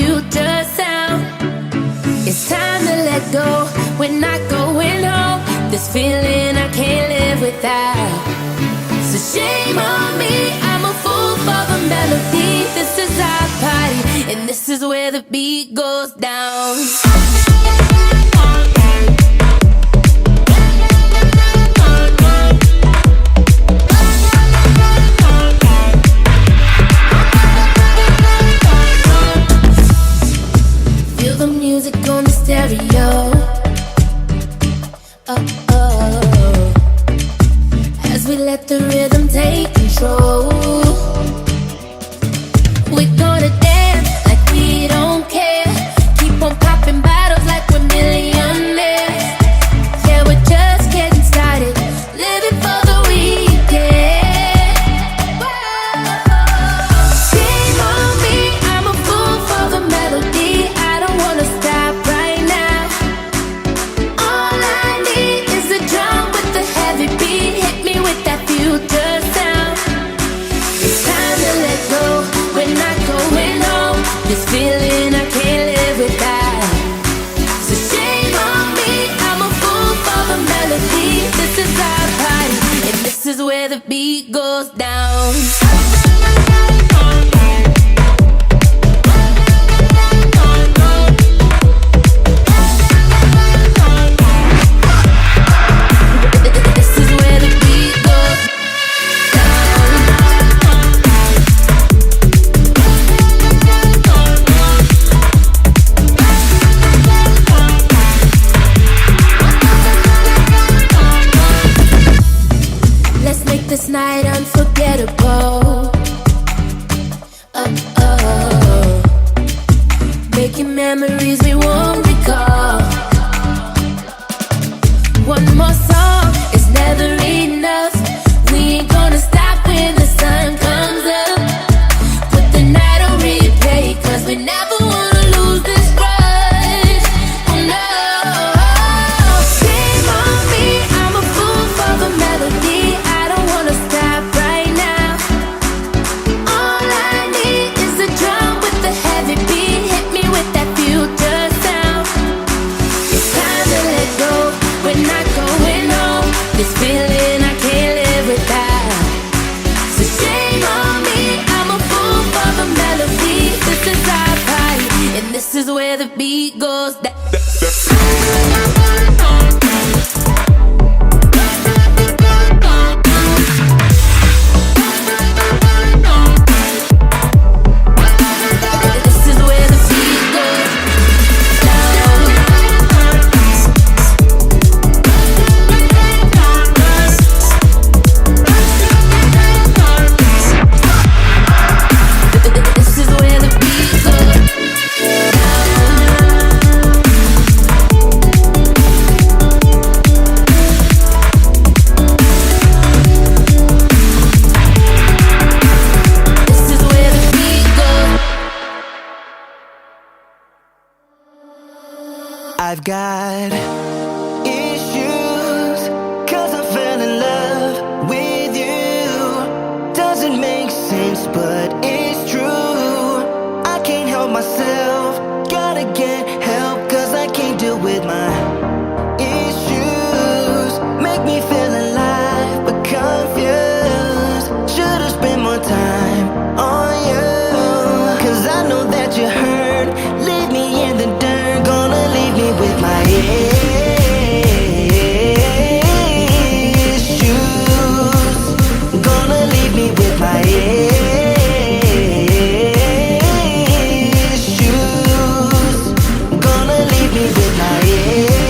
future sound. It's time to let go, we're not going home. This feeling I can't live without. So shame on me, I'm a fool for the melody. This is our party, and this is where the beat goes down. Feel the music on the stereo. Oh. As we let the rhythm take control, we're gonna dance like we don't care. Keep on popping bottles like we're millionaires. Yeah, we're just getting started, living for the weekend. Shame on me, I'm a fool for the melody. I don't wanna stop right now. All I need is a drum with a heavy beat. Hit me with that future sound. It's time to let go, we're not going home. This feeling I can't live without. So shame on me, I'm a fool for the melody. This is our party, and this is where the beat goes down. This is where the beat goes Let's make this night unforgettable. Oh. Making memories we won't recall. One more song is never enough. We ain't gonna stop when the sun comes up. Put the night on replay, 'cause we never wanna lose this rush. Oh no. Shame on me, I'm a fool for the melody. I don't wanna stop right now. All I need is a drum with a heavy beat. Hit me with that future sound. It's time to let go, we're not going home. This feeling I can't live without. So shame on me, I'm a fool for the melody. This is our party, and this is where the beat goes down. This is where the beat goes down. This is where the beat goes down. This is where the beat goes. I've got issues, 'cause I fell in love with you. Doesn't make sense, but it's true. I can't help myself, gotta get help, 'cause I can't deal with my issues. Make me feel alive, but confused. Should've spent more time on you, 'cause I know that you hurt. Leave me in the dirt, gonna leave me with my issues. Gonna leave me with my issues. Gonna leave me with my issues.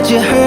you hurt